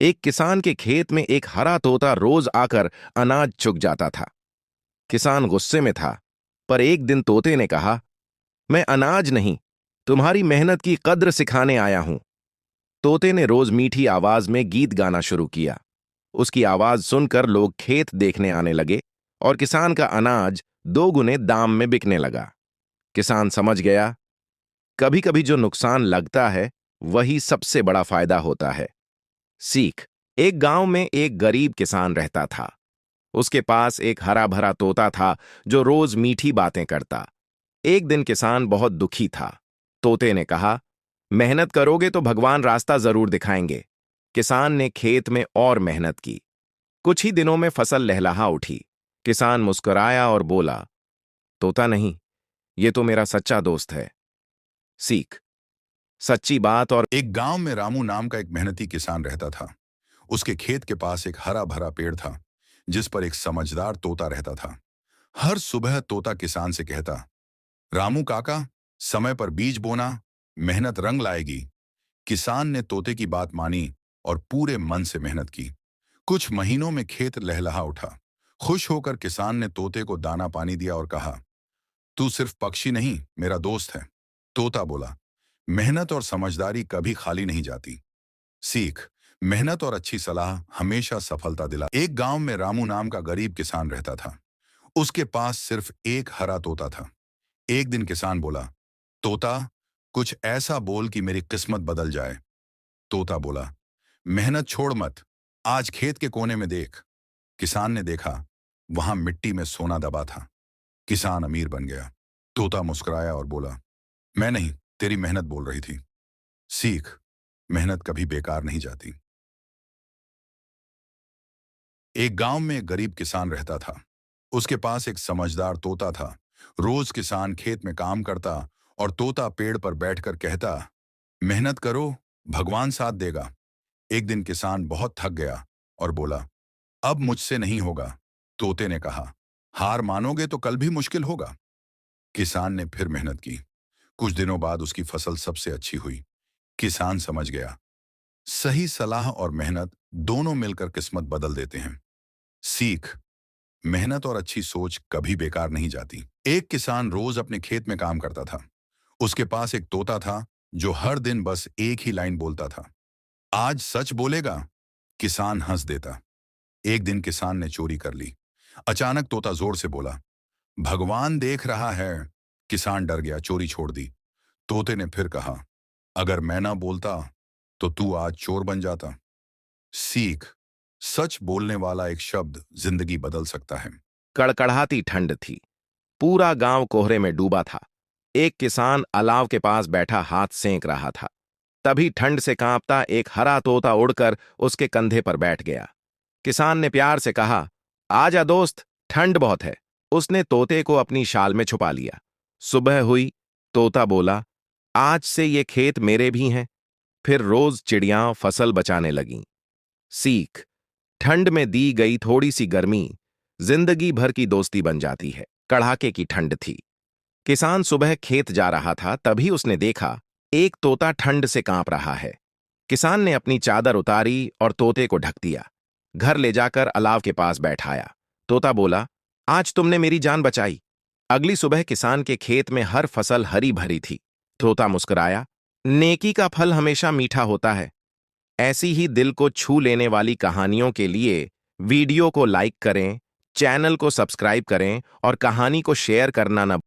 एक किसान के खेत में एक हरा तोता रोज आकर अनाज चुग जाता था। किसान गुस्से में था, पर एक दिन तोते ने कहा, मैं अनाज नहीं, तुम्हारी मेहनत की कद्र सिखाने आया हूं। तोते ने रोज मीठी आवाज में गीत गाना शुरू किया। उसकी आवाज सुनकर लोग खेत देखने आने लगे और किसान का अनाज 2 गुने दाम में बिकने लगा। किसान समझ गया, कभी कभी जो नुकसान लगता है वही सबसे बड़ा फायदा होता है। सीख। एक गांव में एक गरीब किसान रहता था। उसके पास एक हरा भरा तोता था जो रोज मीठी बातें करता। एक दिन किसान बहुत दुखी था। तोते ने कहा, मेहनत करोगे तो भगवान रास्ता जरूर दिखाएंगे। किसान ने खेत में और मेहनत की। कुछ ही दिनों में फसल लहलहा उठी। किसान मुस्कुराया और बोला, तोता नहीं, ये तो मेरा सच्चा दोस्त है। सीख। सच्ची बात और एक गांव में रामू नाम का एक मेहनती किसान रहता था। उसके खेत के पास एक हरा भरा पेड़ था जिस पर एक समझदार तोता रहता था। हर सुबह तोता किसान से कहता, रामू काका, समय पर बीज बोना, मेहनत रंग लाएगी। किसान ने तोते की बात मानी और पूरे मन से मेहनत की। कुछ महीनों में खेत लहलहा उठा। खुश होकर किसान ने तोते को दाना पानी दिया और कहा, तू सिर्फ पक्षी नहीं, मेरा दोस्त है। तोता बोला, मेहनत और समझदारी कभी खाली नहीं जाती। सीख। मेहनत और अच्छी सलाह हमेशा सफलता दिला। एक गांव में रामू नाम का गरीब किसान रहता था। उसके पास सिर्फ एक हरा तोता था। एक दिन किसान बोला, तोता, कुछ ऐसा बोल कि मेरी किस्मत बदल जाए। तोता बोला, मेहनत छोड़ मत, आज खेत के कोने में देख। किसान ने देखा, वहां मिट्टी में सोना दबा था। किसान अमीर बन गया। तोता मुस्कुराया और बोला, मैं नहीं, तेरी मेहनत बोल रही थी। सीख। मेहनत कभी बेकार नहीं जाती। एक गांव में एक गरीब किसान रहता था। उसके पास एक समझदार तोता था। रोज किसान खेत में काम करता और तोता पेड़ पर बैठकर कहता, मेहनत करो, भगवान साथ देगा। एक दिन किसान बहुत थक गया और बोला, अब मुझसे नहीं होगा। तोते ने कहा, हार मानोगे तो कल भी मुश्किल होगा। किसान ने फिर मेहनत की। कुछ दिनों बाद उसकी फसल सबसे अच्छी हुई। किसान समझ गया, सही सलाह और मेहनत दोनों मिलकर किस्मत बदल देते हैं। सीख। मेहनत और अच्छी सोच कभी बेकार नहीं जाती। एक किसान रोज अपने खेत में काम करता था। उसके पास एक तोता था जो हर दिन बस एक ही लाइन बोलता था, आज सच बोलेगा। किसान हंस देता। एक दिन किसान ने चोरी कर ली। अचानक तोता जोर से बोला, भगवान देख रहा है। किसान डर गया, चोरी छोड़ दी। तोते ने फिर कहा, अगर मैं ना बोलता तो तू आज चोर बन जाता। सीख। सच बोलने वाला एक शब्द जिंदगी बदल सकता है। कड़कड़ाती ठंड थी। पूरा गांव कोहरे में डूबा था। एक किसान अलाव के पास बैठा हाथ सेंक रहा था। तभी ठंड से कांपता एक हरा तोता उड़कर उसके कंधे पर बैठ गया। किसान ने प्यार से कहा, आजा दोस्त, ठंड बहुत है। उसने तोते को अपनी शाल में छुपा लिया। सुबह हुई। तोता बोला, आज से ये खेत मेरे भी हैं। फिर रोज चिड़ियां फसल बचाने लगीं। सीख। ठंड में दी गई थोड़ी सी गर्मी जिंदगी भर की दोस्ती बन जाती है। कड़ाके की ठंड थी। किसान सुबह खेत जा रहा था, तभी उसने देखा एक तोता ठंड से कांप रहा है। किसान ने अपनी चादर उतारी और तोते को ढक दिया। घर ले जाकर अलाव के पास बैठाया। तोता बोला, आज तुमने मेरी जान बचाई। अगली सुबह किसान के खेत में हर फसल हरी भरी थी। तोता मुस्कुराया, नेकी का फल हमेशा मीठा होता है। ऐसी ही दिल को छू लेने वाली कहानियों के लिए वीडियो को लाइक करें, चैनल को सब्सक्राइब करें और कहानी को शेयर करना न